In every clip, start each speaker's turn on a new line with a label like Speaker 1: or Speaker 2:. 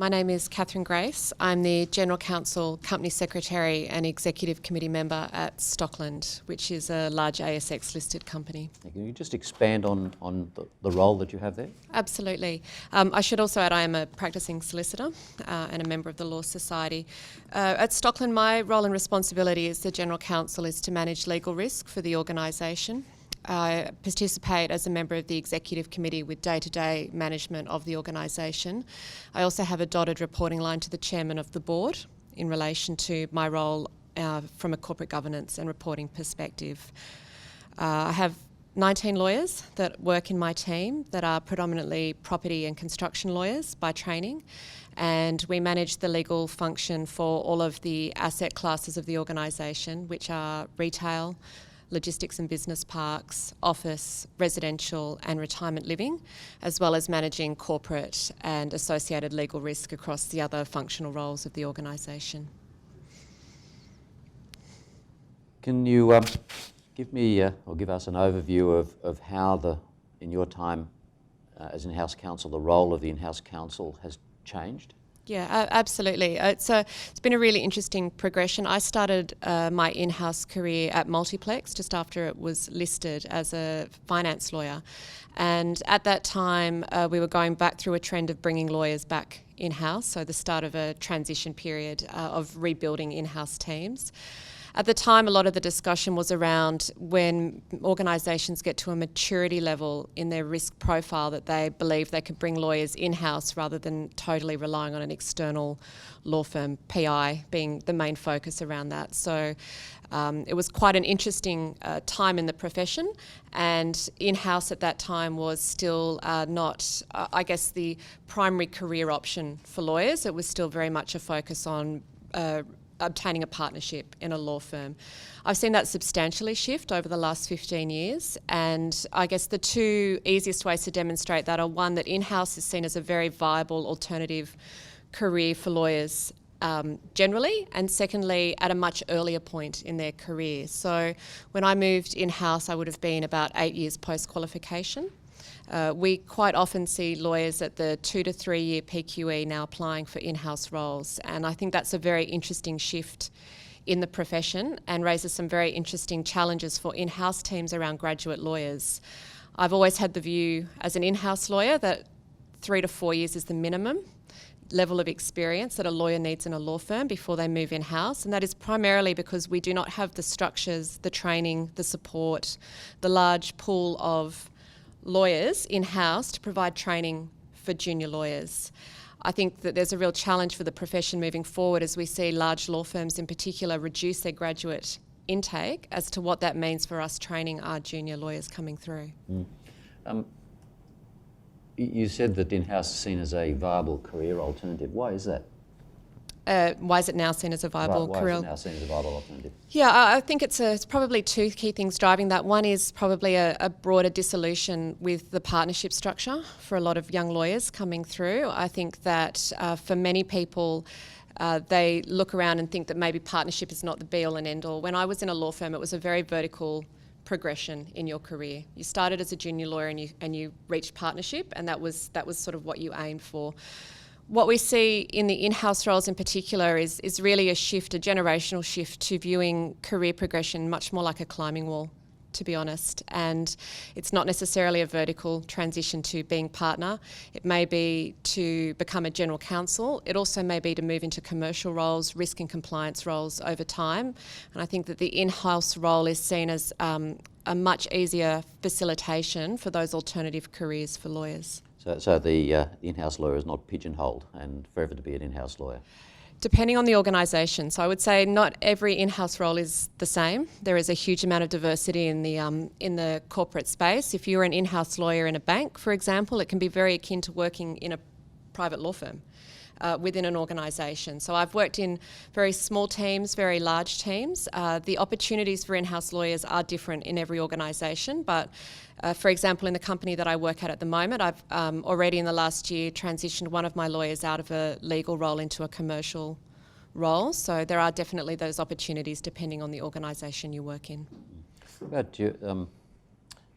Speaker 1: My name is Katherine Grace. I'm the General Counsel, Company Secretary and Executive Committee member at Stockland, which is a large ASX listed company.
Speaker 2: Can you just expand on the role that you have there?
Speaker 1: Absolutely. I should also add I am a practicing solicitor and a member of the Law Society. At Stockland, my role and responsibility as the General Counsel is to manage legal risk for the organisation. I participate as a member of the Executive Committee with day-to-day management of the organisation. I also have a dotted reporting line to the Chairman of the Board in relation to my role from a corporate governance and reporting perspective. I have 19 lawyers that work in my team that are predominantly property and construction lawyers by training, and we manage the legal function for all of the asset classes of the organisation, which are retail, logistics and business parks, office, residential and retirement living, as well as managing corporate and associated legal risk across the other functional roles of the organisation.
Speaker 2: Can you give me or give us an overview of how in your time as in-house counsel, the role of the in-house counsel has changed?
Speaker 1: Yeah, absolutely. It's been a really interesting progression. I started my in-house career at Multiplex just after it was listed as a finance lawyer. And at that time, we were going back through a trend of bringing lawyers back in-house, so the start of a transition period of rebuilding in-house teams. At the time, a lot of the discussion was around when organisations get to a maturity level in their risk profile that they believe they could bring lawyers in-house rather than totally relying on an external law firm, PI being the main focus around that. So it was quite an interesting time in the profession, and in-house at that time was still not, I guess, the primary career option for lawyers. It was still very much a focus on obtaining a partnership in a law firm. I've seen that substantially shift over the last 15 years, and I guess the two easiest ways to demonstrate that are, one, that in-house is seen as a very viable alternative career for lawyers generally, and secondly, at a much earlier point in their career. So when I moved in-house, I would have been about 8 years post-qualification. We quite often see lawyers at the 2 to 3 year PQE now applying for in-house roles, and I think that's a very interesting shift in the profession and raises some very interesting challenges for in-house teams around graduate lawyers. I've always had the view as an in-house lawyer that 3 to 4 years is the minimum level of experience that a lawyer needs in a law firm before they move in-house, and that is primarily because we do not have the structures, the training, the support, the large pool of lawyers in-house to provide training for junior lawyers. I think that there's a real challenge for the profession moving forward as we see large law firms in particular reduce their graduate intake as to what that means for us training our junior lawyers coming through.
Speaker 2: You said that in-house is seen as a viable career alternative. Why is that?
Speaker 1: Why is it now seen as a viable career?
Speaker 2: Why is it now seen as a viable alternative?
Speaker 1: Yeah, I think it's probably two key things driving that. One is probably a broader dissolution with the partnership structure for a lot of young lawyers coming through. I think that for many people, they look around and think that maybe partnership is not the be-all and end-all. When I was in a law firm, it was a very vertical progression in your career. You started as a junior lawyer and you reached partnership, and that was sort of what you aimed for. What we see in the in-house roles in particular is really a shift, a generational shift to viewing career progression much more like a climbing wall, to be honest. And it's not necessarily a vertical transition to being partner. It may be to become a general counsel. It also may be to move into commercial roles, risk and compliance roles over time. And I think that the in-house role is seen as a much easier facilitation for those alternative careers for lawyers.
Speaker 2: So the in-house lawyer is not pigeonholed and forever to be an in-house lawyer?
Speaker 1: Depending on the organisation. So I would say not every in-house role is the same. There is a huge amount of diversity in the corporate space. If you're an in-house lawyer in a bank, for example, it can be very akin to working in a private law firm within an organisation. So I've worked in very small teams, very large teams. The opportunities for in-house lawyers are different in every organisation, but for example, in the company that I work at the moment, I've already in the last year transitioned one of my lawyers out of a legal role into a commercial role. So there are definitely those opportunities depending on the organisation you work in.
Speaker 2: What about your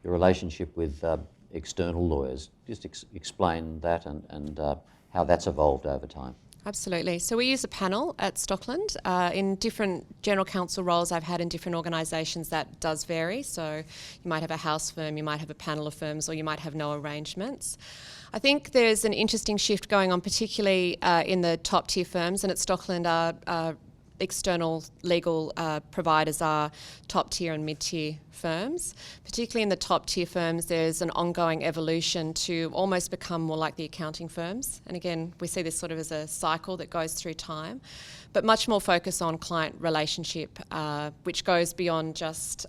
Speaker 2: relationship with external lawyers? Just explain that and how that's evolved over time.
Speaker 1: Absolutely. So we use a panel at Stockland. In different general counsel roles I've had in different organisations, that does vary. So you might have a house firm, you might have a panel of firms, or you might have no arrangements. I think there's an interesting shift going on, particularly in the top tier firms, and at Stockland our external legal providers are top tier and mid tier firms. Particularly in the top tier firms, there's an ongoing evolution to almost become more like the accounting firms. And again, we see this sort of as a cycle that goes through time, but much more focus on client relationship, which goes beyond just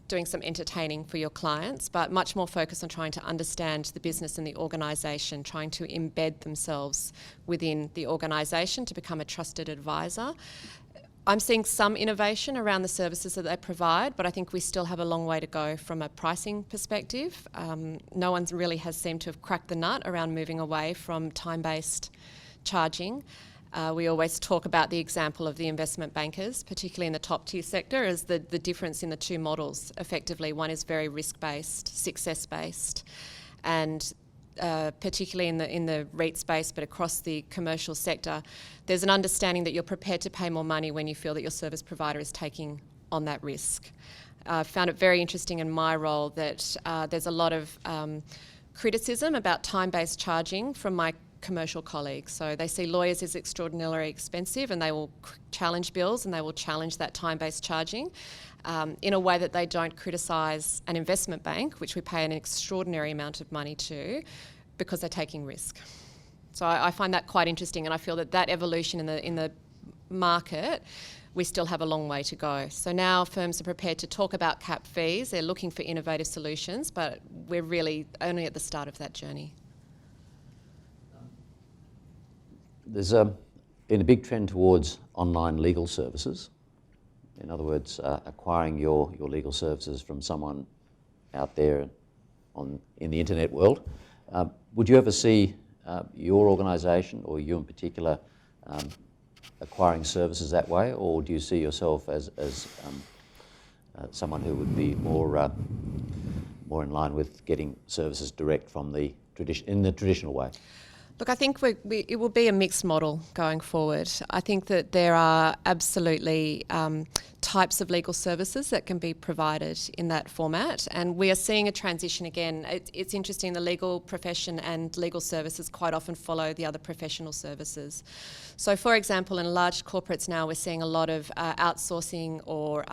Speaker 1: doing some entertaining for your clients, but much more focused on trying to understand the business and the organisation, trying to embed themselves within the organisation to become a trusted advisor. I'm seeing some innovation around the services that they provide, but I think we still have a long way to go from a pricing perspective. No one really has seemed to have cracked the nut around moving away from time-based charging. We always talk about the example of the investment bankers, particularly in the top tier sector, as the difference in the two models. Effectively, one is very risk-based, success-based, and particularly in the REIT space, but across the commercial sector, there's an understanding that you're prepared to pay more money when you feel that your service provider is taking on that risk. I found it very interesting in my role that there's a lot of criticism about time-based charging from my commercial colleagues. So they see lawyers as extraordinarily expensive, and they will challenge bills and they will challenge that time-based charging in a way that they don't criticise an investment bank, which we pay an extraordinary amount of money to, because they're taking risk. So I find that quite interesting, and I feel that that evolution in the market, we still have a long way to go. So now firms are prepared to talk about cap fees. They're looking for innovative solutions, but we're really only at the start of that journey.
Speaker 2: There's been a big trend towards online legal services. In other words, acquiring your legal services from someone out there in the internet world. Would you ever see your organisation, or you in particular, acquiring services that way, or do you see yourself as someone who would be more in line with getting services direct from the traditional way?
Speaker 1: Look, I think it will be a mixed model going forward. I think that there are absolutely types of legal services that can be provided in that format, and we are seeing a transition again. It's interesting, the legal profession and legal services quite often follow the other professional services. So, for example, in large corporates now, we're seeing a lot of outsourcing or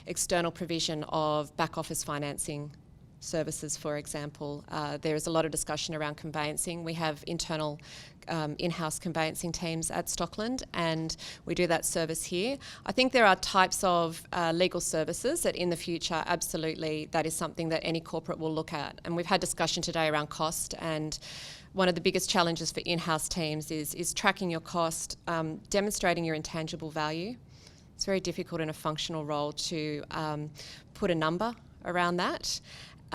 Speaker 1: external provision of back office financing services, for example. There is a lot of discussion around conveyancing. We have internal in-house conveyancing teams at Stockland, and we do that service here. I think there are types of legal services that in the future, absolutely, that is something that any corporate will look at. And we've had discussion today around cost, and one of the biggest challenges for in-house teams is tracking your cost, demonstrating your intangible value. It's very difficult in a functional role to put a number around that.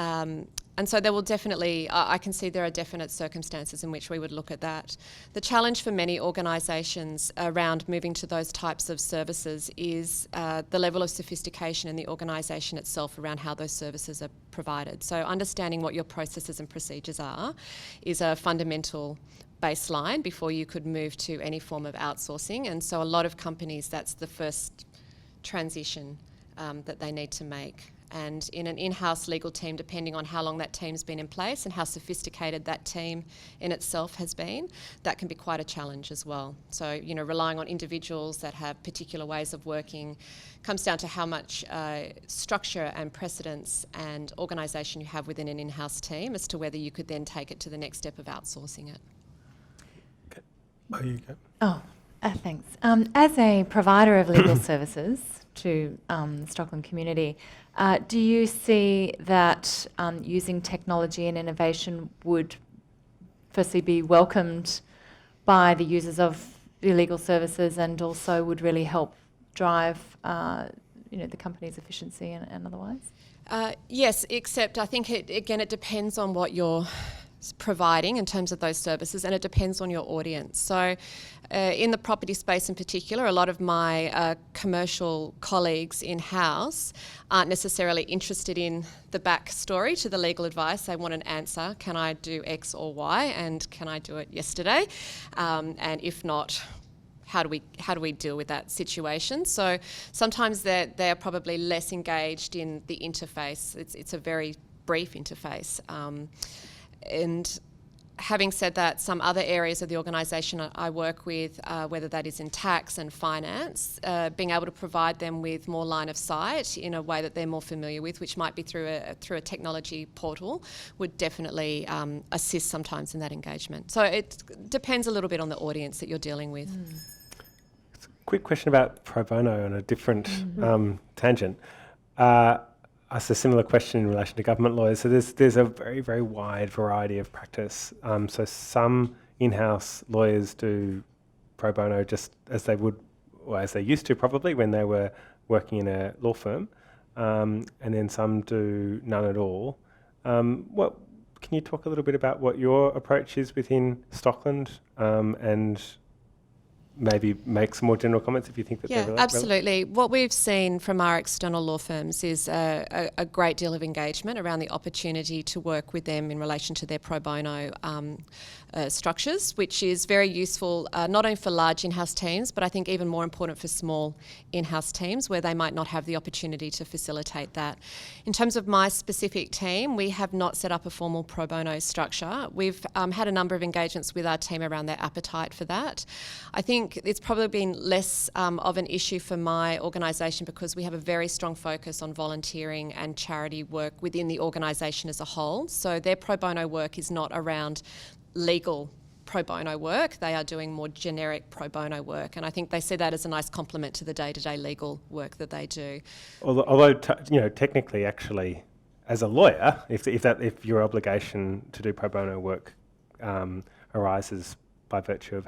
Speaker 1: And so there will definitely, I can see there are definite circumstances in which we would look at that. The challenge for many organisations around moving to those types of services is the level of sophistication in the organisation itself around how those services are provided. So understanding what your processes and procedures are is a fundamental baseline before you could move to any form of outsourcing. And so a lot of companies, that's the first transition that they need to make. And in an in-house legal team, depending on how long that team's been in place and how sophisticated that team in itself has been, that can be quite a challenge as well. So, you know, relying on individuals that have particular ways of working comes down to how much structure and precedence and organisation you have within an in-house team as to whether you could then take it to the next step of outsourcing it.
Speaker 3: Okay. Oh, you go.
Speaker 4: Oh, thanks. As a provider of legal services to the Stockland community, do you see that using technology and innovation would firstly be welcomed by the users of the legal services, and also would really help drive the company's efficiency and otherwise?
Speaker 1: Yes, except I think it depends on what your providing in terms of those services, and it depends on your audience. So in the property space in particular, a lot of my commercial colleagues in-house aren't necessarily interested in the backstory to the legal advice. They want an answer. Can I do X or Y, and can I do it yesterday? And if not, how do we deal with that situation? So sometimes they're probably less engaged in the interface. It's a very brief interface. And having said that, some other areas of the organisation I work with, whether that is in tax and finance, being able to provide them with more line of sight in a way that they're more familiar with, which might be through a technology portal, would definitely assist sometimes in that engagement. So it depends a little bit on the audience that you're dealing with.
Speaker 3: Quick question about pro bono on a different tangent. Asked a similar question in relation to government lawyers. So there's a very, very wide variety of practice. So some in-house lawyers do pro bono just as they would, or as they used to probably when they were working in a law firm, and then some do none at all. Can you talk a little bit about what your approach is within Stockland, and maybe make some more general comments if you think that they're relevant?
Speaker 1: Absolutely. What we've seen from our external law firms is a great deal of engagement around the opportunity to work with them in relation to their pro bono structures, which is very useful not only for large in-house teams, but I think even more important for small in-house teams where they might not have the opportunity to facilitate that. In terms of my specific team, we have not set up a formal pro bono structure. We've had a number of engagements with our team around their appetite for that. I think it's probably been less of an issue for my organisation because we have a very strong focus on volunteering and charity work within the organisation as a whole. So their pro bono work is not around legal pro bono work. They are doing more generic pro bono work, and I think they see that as a nice complement to the day-to-day legal work that they do.
Speaker 3: Although technically, actually, as a lawyer, if your obligation to do pro bono work arises by virtue of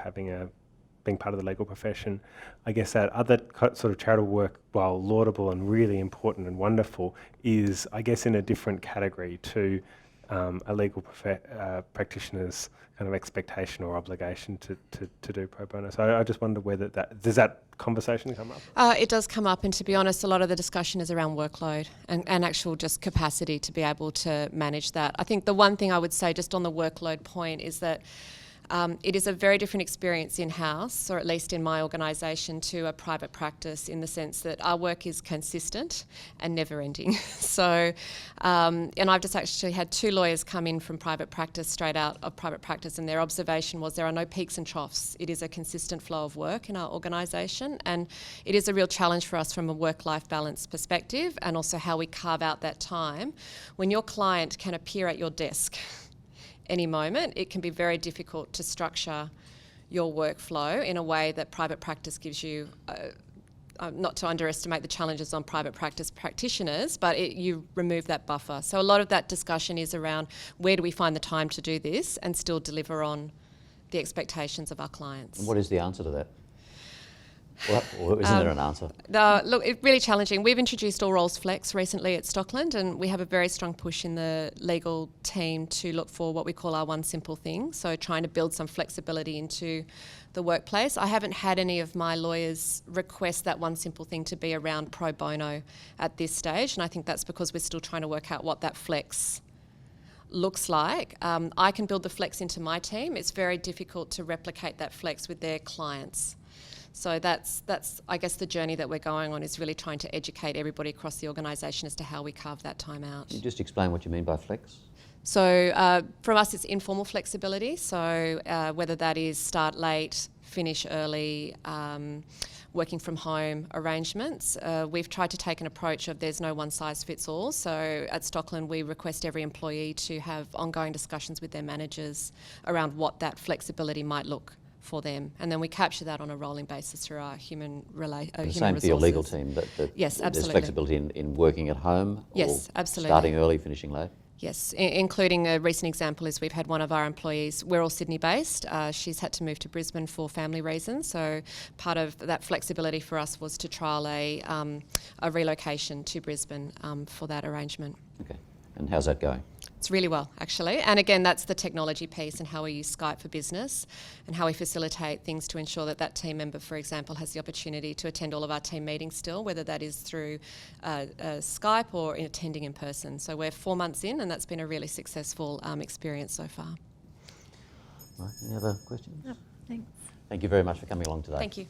Speaker 3: being part of the legal profession, I guess that other sort of charitable work, while laudable and really important and wonderful, is, I guess, in a different category to a legal practitioner's kind of expectation or obligation to do pro bono. So I just wonder whether does that conversation come up?
Speaker 1: It does come up, and to be honest, a lot of the discussion is around workload and actual just capacity to be able to manage that. I think the one thing I would say just on the workload point is that it is a very different experience in-house, or at least in my organisation, to a private practice in the sense that our work is consistent and never-ending. So, and I've just actually had 2 lawyers come in from private practice, straight out of private practice, and their observation was there are no peaks and troughs. It is a consistent flow of work in our organisation, and it is a real challenge for us from a work-life balance perspective, and also how we carve out that time when your client can appear at your desk any moment. It can be very difficult to structure your workflow in a way that private practice gives you, not to underestimate the challenges on private practice practitioners, but you remove that buffer. So a lot of that discussion is around where do we find the time to do this and still deliver on the expectations of our clients.
Speaker 2: And what is the answer to that? Or isn't there an answer?
Speaker 1: Look, it's really challenging. We've introduced all roles flex recently at Stockland, and we have a very strong push in the legal team to look for what we call our one simple thing, so trying to build some flexibility into the workplace. I haven't had any of my lawyers request that one simple thing to be around pro bono at this stage, and I think that's because we're still trying to work out what that flex looks like. I can build the flex into my team. It's very difficult to replicate that flex with their clients. So that's I guess the journey that we're going on is really trying to educate everybody across the organisation as to how we carve that time out.
Speaker 2: Can you just explain what you mean by flex?
Speaker 1: So from us it's informal flexibility, so whether that is start late, finish early, working from home arrangements. We've tried to take an approach of there's no one size fits all. So at Stockland we request every employee to have ongoing discussions with their managers around what that flexibility might look for them, and then we capture that on a rolling basis through our human resources.
Speaker 2: Same for your legal team, that
Speaker 1: yes, absolutely.
Speaker 2: There's flexibility in working at home,
Speaker 1: yes,
Speaker 2: or
Speaker 1: absolutely.
Speaker 2: starting early, finishing late?
Speaker 1: Yes, including a recent example is we've had one of our employees, we're all Sydney based, she's had to move to Brisbane for family reasons, so part of that flexibility for us was to trial a relocation to Brisbane for that arrangement.
Speaker 2: Okay, and how's that going?
Speaker 1: It's really well, actually. And again, that's the technology piece and how we use Skype for Business and how we facilitate things to ensure that that team member, for example, has the opportunity to attend all of our team meetings still, whether that is through Skype or attending in person. So we're 4 months in, and that's been a really successful experience so far.
Speaker 2: Right, any other questions?
Speaker 4: No, thanks.
Speaker 2: Thank you very much for coming along today.
Speaker 1: Thank you.